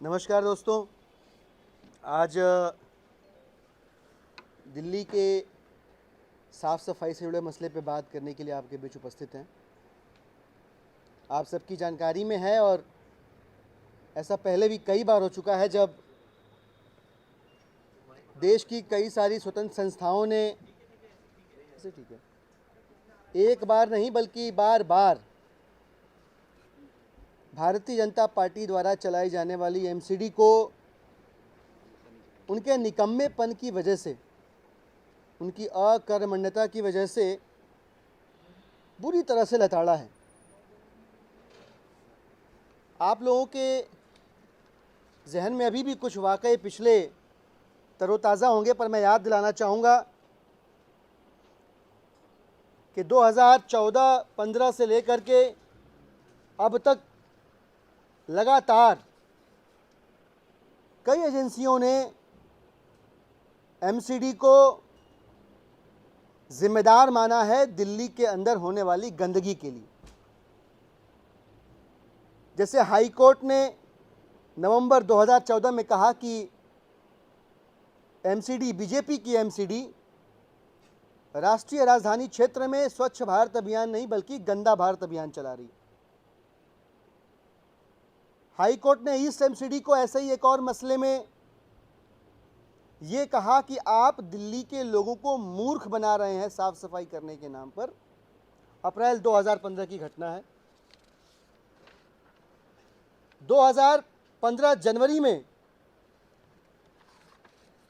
नमस्कार दोस्तों। आज दिल्ली के साफ़ सफाई से जुड़े मसले पे बात करने के लिए आपके बीच उपस्थित हैं। आप सबकी जानकारी में है और ऐसा पहले भी कई बार हो चुका है जब देश की कई सारी स्वतंत्र संस्थाओं ने ठीक है एक बार नहीं बल्कि बार बार भारतीय जनता पार्टी द्वारा चलाई जाने वाली एमसीडी को उनके निकम्मेपन की वजह से, उनकी अकर्मण्यता की वजह से बुरी तरह से लताड़ा है। आप लोगों के जहन में अभी भी कुछ वाक़ये पिछले तरोताज़ा होंगे, पर मैं याद दिलाना चाहूँगा कि 2014-15 से लेकर के अब तक लगातार कई एजेंसियों ने एमसीडी को जिम्मेदार माना है दिल्ली के अंदर होने वाली गंदगी के लिए। जैसे हाई कोर्ट ने नवंबर 2014 में कहा कि एमसीडी, बीजेपी की एमसीडी राष्ट्रीय राजधानी क्षेत्र में स्वच्छ भारत अभियान नहीं बल्कि गंदा भारत अभियान चला रही है। हाई कोर्ट ने इस एमसीडी को ऐसे ही एक और मसले में ये कहा कि आप दिल्ली के लोगों को मूर्ख बना रहे हैं साफ सफाई करने के नाम पर। अप्रैल 2015 की घटना है। 2015 जनवरी में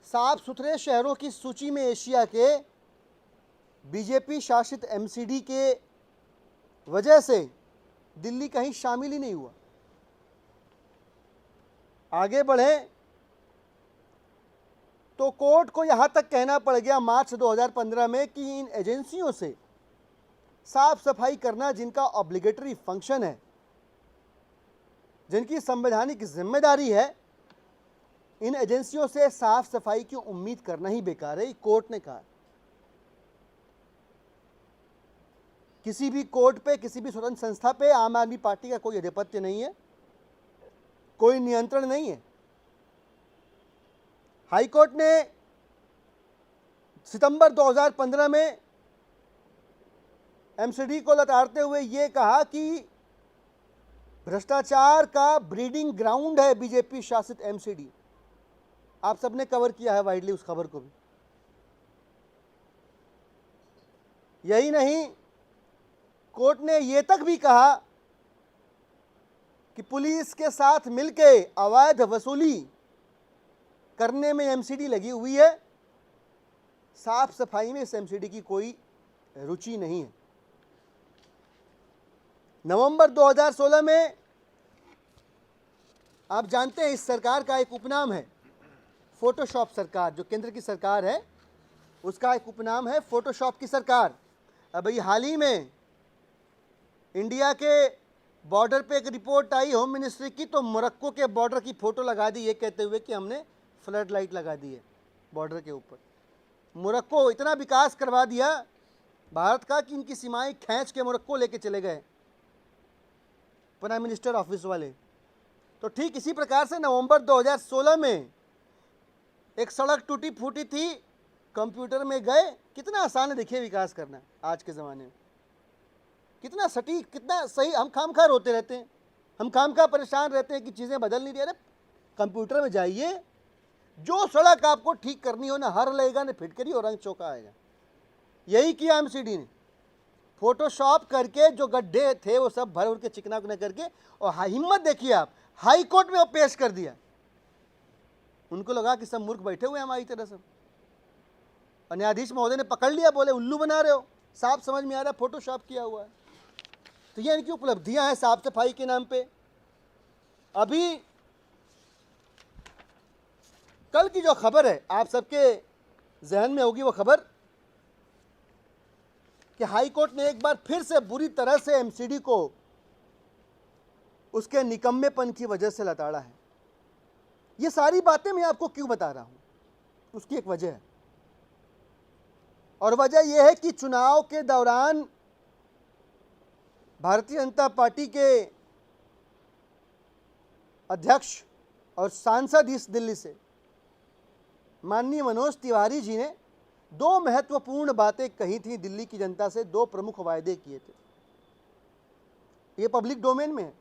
साफ सुथरे शहरों की सूची में एशिया के बीजेपी शासित एमसीडी के वजह से दिल्ली कहीं शामिल ही नहीं हुआ। आगे बढ़े तो कोर्ट को यहां तक कहना पड़ गया मार्च 2015 में कि इन एजेंसियों से साफ सफाई करना, जिनका ऑब्लिगेटरी फंक्शन है, जिनकी संवैधानिक जिम्मेदारी है, इन एजेंसियों से साफ सफाई की उम्मीद करना ही बेकार है। कोर्ट ने कहा। किसी भी कोर्ट पे, किसी भी स्वतंत्र संस्था पे आम आदमी पार्टी का कोई आधिपत्य नहीं है, कोई नियंत्रण नहीं है। हाई कोर्ट ने सितंबर 2015 में एमसीडी को लताड़ते हुए ये कहा कि भ्रष्टाचार का ब्रीडिंग ग्राउंड है बीजेपी शासित एमसीडी। आप सबने कवर किया है वाइडली उस खबर को भी। यही नहीं, कोर्ट ने ये तक भी कहा कि पुलिस के साथ मिलके अवैध वसूली करने में एमसीडी लगी हुई है, साफ सफाई में इस एमसीडी की कोई रुचि नहीं है। नवंबर 2016 में आप जानते हैं इस सरकार का एक उपनाम है फोटोशॉप सरकार। जो केंद्र की सरकार है उसका एक उपनाम है फोटोशॉप की सरकार। अभी हाल ही में इंडिया के बॉर्डर पे एक रिपोर्ट आई होम मिनिस्ट्री की, तो मोरक्को के बॉर्डर की फोटो लगा दी ये कहते हुए कि हमने फ्लड लाइट लगा दी है बॉर्डर के ऊपर। मोरक्को इतना विकास करवा दिया भारत का कि इनकी सीमाएं खींच के मोरक्को लेके चले गए प्राइम मिनिस्टर ऑफिस वाले। तो ठीक इसी प्रकार से नवंबर 2016 में एक सड़क टूटी फूटी थी, कंप्यूटर में गए। कितना आसान है देखिए विकास करना आज के ज़माने में, कितना सटीक, कितना सही। हम खामखा रोते रहते हैं, हम खामखा परेशान रहते हैं कि चीज़ें बदल नहीं रही। अरे कंप्यूटर में जाइए, जो सड़क आपको ठीक करनी हो ना हर लगेगा ना फिटकरी और रंग चौका आएगा। यही किया एमसीडी ने, फोटोशॉप करके जो गड्ढे थे वो सब भर के चिकना उकना करके, और हिम्मत देखिए आप, हाई कोर्ट में वो पेश कर दिया। उनको लगा कि सब मूर्ख बैठे हुए हैं हमारी तरह सब, और न्यायाधीश महोदय ने पकड़ लिया, बोले उल्लू बना रहे हो, साफ समझ में आ रहा है फोटोशॉप किया हुआ है। तो ये इनकी उपलब्धियां हैं साफ सफाई के नाम पे। अभी कल की जो खबर है आप सबके जहन में होगी, वो खबर कि हाई कोर्ट ने एक बार फिर से बुरी तरह से एमसीडी को उसके निकम्मेपन की वजह से लताड़ा है। ये सारी बातें मैं आपको क्यों बता रहा हूं, उसकी एक वजह है, और वजह यह है कि चुनाव के दौरान भारतीय जनता पार्टी के अध्यक्ष और सांसद ईस्ट दिल्ली से माननीय मनोज तिवारी जी ने दो महत्वपूर्ण बातें कही थी दिल्ली की जनता से, दो प्रमुख वायदे किए थे। ये पब्लिक डोमेन में है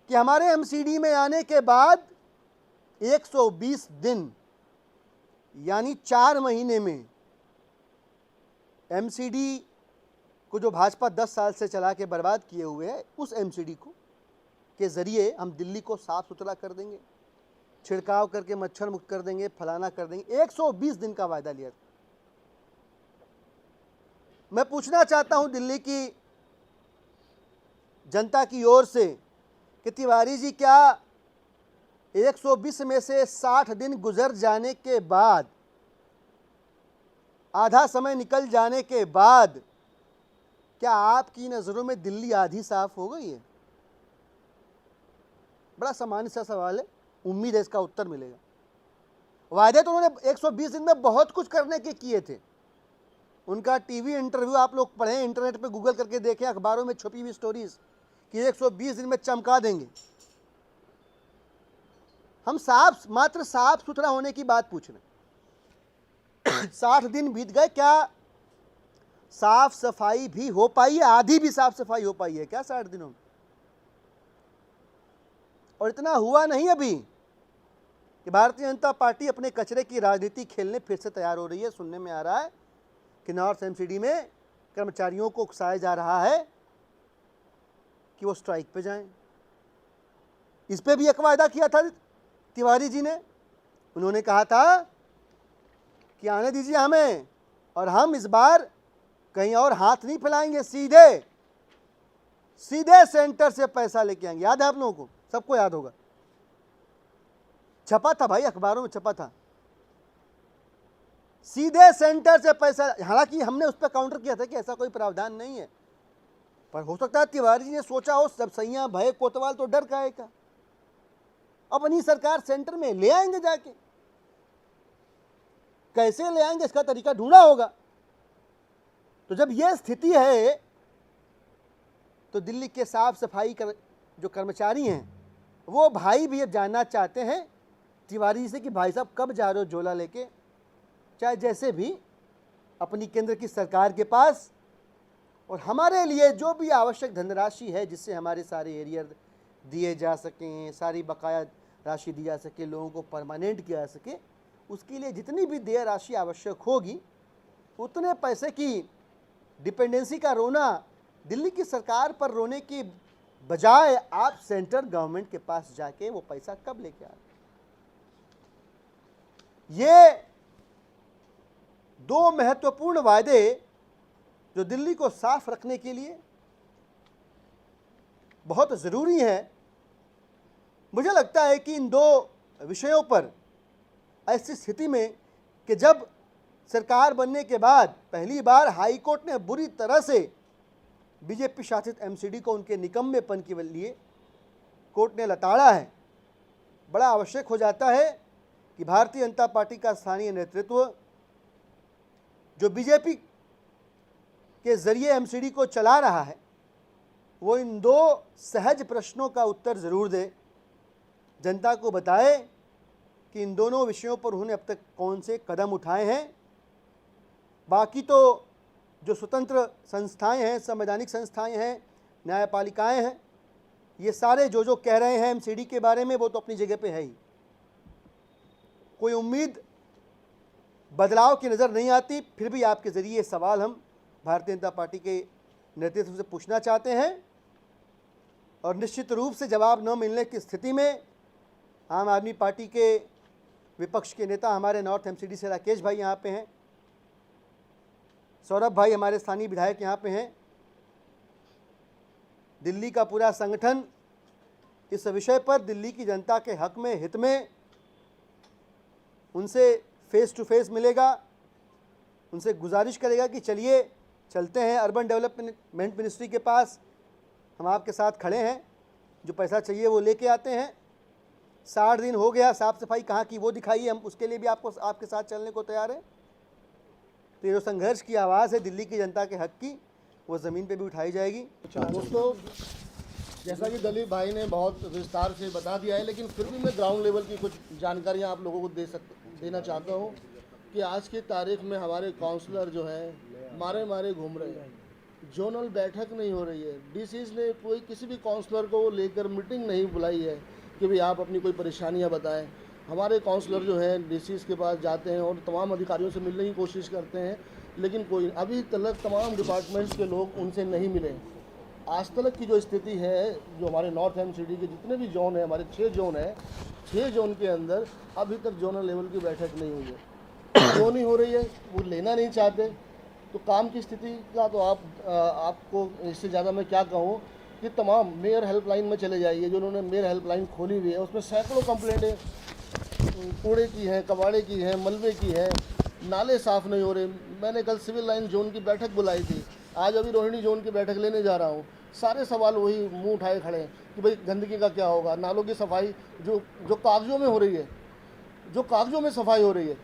कि हमारे एमसीडी में आने के बाद 120 दिन यानी 4 महीने में एमसीडी को जो भाजपा 10 साल से चला के बर्बाद किए हुए है, उस एमसीडी को के जरिए हम दिल्ली को साफ सुथरा कर देंगे, छिड़काव करके मच्छर मुक्त कर देंगे, फलाना कर देंगे। 120 दिन का वायदा लिया था। मैं पूछना चाहता हूं दिल्ली की जनता की ओर से कि तिवारी जी, क्या 120 में से 60 दिन गुजर जाने के बाद, आधा समय निकल जाने के बाद, क्या आपकी नज़रों में दिल्ली आधी साफ हो गई है? बड़ा सामान्य सा सवाल है, उम्मीद है इसका उत्तर मिलेगा। वायदे तो उन्होंने 120 दिन में बहुत कुछ करने के किए थे। उनका टीवी इंटरव्यू आप लोग पढ़ें, इंटरनेट पे गूगल करके देखें, अखबारों में छपी हुई स्टोरीज कि 120 दिन में चमका देंगे। हम मात्र साफ सुथरा होने की बात पूछ रहे हैं। 60 दिन बीत गए, क्या साफ सफाई भी हो पाई है? आधी भी साफ सफाई हो पाई है क्या 60 दिनों में? और इतना हुआ नहीं अभी कि भारतीय जनता पार्टी अपने कचरे की राजनीति खेलने फिर से तैयार हो रही है। सुनने में आ रहा है कि नॉर्थ एमसीडी में कर्मचारियों को उकसाया जा रहा है कि वो स्ट्राइक पे जाएं। इस पे भी एक वायदा किया था तिवारी जी ने। उन्होंने कहा था कि आने दीजिए हमें, और हम इस बार कहीं और हाथ नहीं फैलाएंगे, सीधे सेंटर से पैसा लेके आएंगे। याद है आप लोगों को? सबको याद होगा, छपा था भाई, अखबारों में छपा था, सीधे सेंटर से पैसा। हालांकि हमने उस पर काउंटर किया था कि ऐसा कोई प्रावधान नहीं है, पर हो सकता है तिवारी जी ने सोचा हो सब सैया भय कोतवाल तो डर काहे का, अपनी सरकार सेंटर में ले आएंगे जाके। कैसे ले आएंगे इसका तरीका ढूंढा होगा। तो जब यह स्थिति है तो दिल्ली के साफ सफाई जो कर्मचारी हैं वो भाई भी अब जानना चाहते हैं तिवारी जी से कि भाई साहब कब जा रहे हो झोला लेके, चाहे जैसे भी, अपनी केंद्र की सरकार के पास, और हमारे लिए जो भी आवश्यक धनराशि है जिससे हमारे सारे एरियर दिए जा सकें, सारी बकाया राशि दी जा सके, लोगों को परमानेंट किया जा सके, उसके लिए जितनी भी देय राशि आवश्यक होगी उतने पैसे की डिपेंडेंसी का रोना दिल्ली की सरकार पर रोने की बजाय आप सेंट्रल गवर्नमेंट के पास जाके वो पैसा कब लेके आ रहे। ये दो महत्वपूर्ण वायदे जो दिल्ली को साफ रखने के लिए बहुत ज़रूरी हैं। मुझे लगता है कि इन दो विषयों पर ऐसी स्थिति में कि जब सरकार बनने के बाद पहली बार हाई कोर्ट ने बुरी तरह से बीजेपी शासित एमसीडी को उनके निकम्मेपन के लिए कोर्ट ने लताड़ा है, बड़ा आवश्यक हो जाता है कि भारतीय जनता पार्टी का स्थानीय नेतृत्व जो बीजेपी के जरिए एमसीडी को चला रहा है वो इन दो सहज प्रश्नों का उत्तर ज़रूर दे, जनता को बताए कि इन दोनों विषयों पर उन्होंने अब तक कौन से कदम उठाए हैं। बाकी तो जो स्वतंत्र संस्थाएं हैं, संवैधानिक संस्थाएं हैं, न्यायपालिकाएं हैं, ये सारे जो कह रहे हैं एमसीडी के बारे में वो तो अपनी जगह पे है ही। कोई उम्मीद बदलाव की नज़र नहीं आती। फिर भी आपके ज़रिए ये सवाल हम भारतीय जनता पार्टी के नेतृत्व से पूछना चाहते हैं, और निश्चित रूप से जवाब न मिलने की स्थिति में आम आदमी पार्टी के विपक्ष के नेता हमारे नॉर्थ एमसीडी से राकेश भाई यहाँ पे हैं, सौरभ भाई हमारे स्थानीय विधायक यहाँ पे हैं, दिल्ली का पूरा संगठन इस विषय पर दिल्ली की जनता के हक में, हित में उनसे फेस टू फेस मिलेगा, उनसे गुजारिश करेगा कि चलिए चलते हैं अर्बन डेवलपमेंट मिनिस्ट्री के पास, हम आपके साथ खड़े हैं, जो पैसा चाहिए वो लेके आते हैं। 60 दिन हो गया, साफ़ सफाई कहाँ की वो दिखाइए, हम उसके लिए भी आपके साथ चलने को तैयार हैं। तो ये जो संघर्ष की आवाज़ है दिल्ली की जनता के हक की, वो ज़मीन पे भी उठाई जाएगी। दोस्तों, जैसा कि दलीप भाई ने बहुत विस्तार से बता दिया है, लेकिन फिर भी मैं ग्राउंड लेवल की कुछ जानकारियां आप लोगों को देना चाहता हूं कि आज की तारीख में हमारे काउंसलर जो हैं मारे मारे घूम रहे हैं। जोनल बैठक नहीं हो रही है, डीसीज ने कोई किसी भी काउंसलर को लेकर मीटिंग नहीं बुलाई है कि भाई आप अपनी कोई परेशानियाँ बताएं। हमारे काउंसलर जो हैं डीसीज के पास जाते हैं और तमाम अधिकारियों से मिलने की कोशिश करते हैं, लेकिन कोई अभी तक तमाम डिपार्टमेंट्स के लोग उनसे नहीं मिले। आज तक की जो स्थिति है, जो हमारे नॉर्थ एमसीडी के जितने भी जोन है, हमारे 6 जोन है, 6 जोन के अंदर अभी तक जोनल लेवल की बैठक नहीं हुई है। क्यों नहीं हो रही है? वो लेना नहीं चाहते। तो काम की स्थिति का तो आपको इससे ज़्यादा मैं क्या कहूँ कि तमाम मेयर हेल्पलाइन में चले जाइए, जो उन्होंने मेयर हेल्पलाइन खोली हुई है, उसमें सैकड़ों कंप्लेंटें कूड़े की हैं, कबाड़े की हैं, मलबे की हैं, नाले साफ़ नहीं हो रहे। मैंने कल सिविल लाइन जोन की बैठक बुलाई थी, आज अभी रोहिणी जोन की बैठक लेने जा रहा हूँ। सारे सवाल वही मुंह उठाए खड़े हैं कि भाई गंदगी का क्या होगा, नालों की सफाई जो कागज़ों में हो रही है, जो कागज़ों में सफाई हो रही है,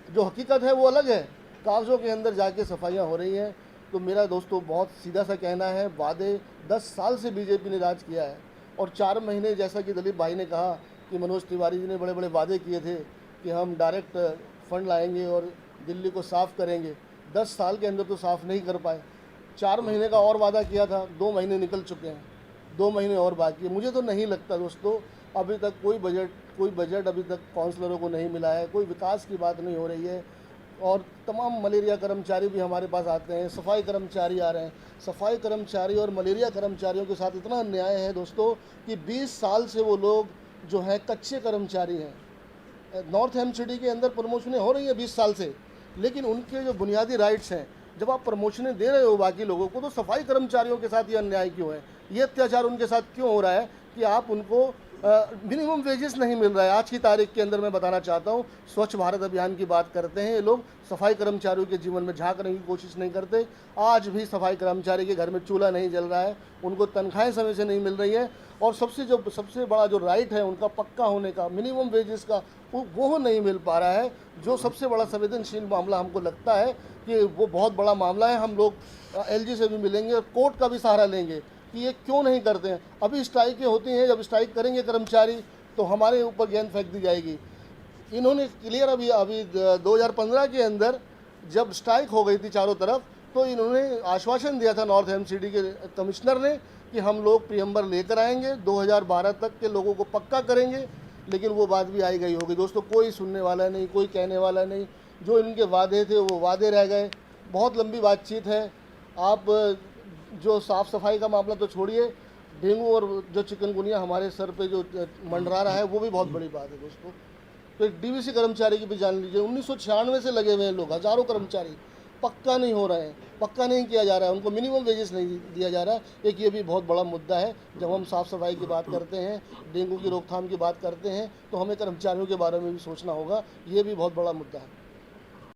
जो हकीकत है वो अलग है, कागज़ों के अंदर जाके सफाइयाँ हो रही हैं। तो मेरा दोस्तों बहुत सीधा सा कहना है, वादे 10 साल से बीजेपी ने राज किया है और 4 महीने, जैसा कि दलीप भाई ने कहा कि मनोज तिवारी जी ने बड़े बड़े वादे किए थे कि हम डायरेक्ट फंड लाएंगे और दिल्ली को साफ़ करेंगे। 10 साल के अंदर तो साफ़ नहीं कर पाए। 4 महीने का और वादा किया था, 2 महीने निकल चुके हैं, 2 महीने और बाकी है। मुझे तो नहीं लगता दोस्तों अभी तक कोई बजट अभी तक काउंसलरों को नहीं मिला है, कोई विकास की बात नहीं हो रही है। और तमाम मलेरिया कर्मचारी भी हमारे पास आते हैं, सफाई कर्मचारी आ रहे हैं। सफाई कर्मचारी और मलेरिया कर्मचारियों के साथ इतना अन्याय है दोस्तों कि 20 साल से वो लोग जो हैं कच्चे कर्मचारी हैं। नॉर्थ एमसीडी के अंदर प्रमोशनें हो रही हैं 20 साल से, लेकिन उनके जो बुनियादी राइट्स हैं, जब आप प्रमोशनें दे रहे हो बाकी लोगों को, तो सफाई कर्मचारियों के साथ ये अन्याय क्यों है, ये अत्याचार उनके साथ क्यों हो रहा है कि आप उनको मिनिमम वेजेस नहीं मिल रहा है। आज की तारीख के अंदर मैं बताना चाहता हूँ, स्वच्छ भारत अभियान की बात करते हैं ये लोग, सफाई कर्मचारियों के जीवन में झांकने की कोशिश नहीं करते। आज भी सफाई कर्मचारी के घर में चूल्हा नहीं जल रहा है, उनको तनख्वाहें समय से नहीं मिल रही है और सबसे बड़ा जो राइट है उनका पक्का होने का, मिनिमम वेजेस का, वो नहीं मिल पा रहा है। जो सबसे बड़ा संवेदनशील मामला हमको लगता है कि वो बहुत बड़ा मामला है। हम लोग एलजी से भी मिलेंगे और कोर्ट का भी सहारा लेंगे कि ये क्यों नहीं करते हैं। अभी स्ट्राइकें होती हैं, जब स्ट्राइक करेंगे कर्मचारी तो हमारे ऊपर गेंद फेंक दी जाएगी। इन्होंने क्लियर अभी 2015 के अंदर जब स्ट्राइक हो गई थी चारों तरफ, तो इन्होंने आश्वासन दिया था नॉर्थ एमसीडी के कमिश्नर ने कि हम लोग प्रीएम्बर लेकर आएंगे, 2012 तक के लोगों को पक्का करेंगे, लेकिन वो बात भी आई गई होगी दोस्तों। कोई सुनने वाला नहीं, कोई कहने वाला नहीं। जो इनके वादे थे वो वादे रह गए। बहुत लंबी बातचीत है। आप जो साफ़ सफाई का मामला तो छोड़िए, डेंगू और जो चिकनगुनिया हमारे सर पे जो मंडरा रहा है वो भी बहुत बड़ी बात है दोस्तों। तो एक डीवीसी कर्मचारी की भी जान लीजिए, 1996 से लगे हुए हैं लोग, हज़ारों कर्मचारी, पक्का नहीं हो रहे हैं, पक्का नहीं किया जा रहा है, उनको मिनिमम वेजेस नहीं दिया जा रहा है। एक ये भी बहुत बड़ा मुद्दा है। जब हम साफ़ सफाई की बात करते हैं, डेंगू की रोकथाम की बात करते हैं, तो हमें कर्मचारियों के बारे में भी सोचना होगा। ये भी बहुत बड़ा मुद्दा है।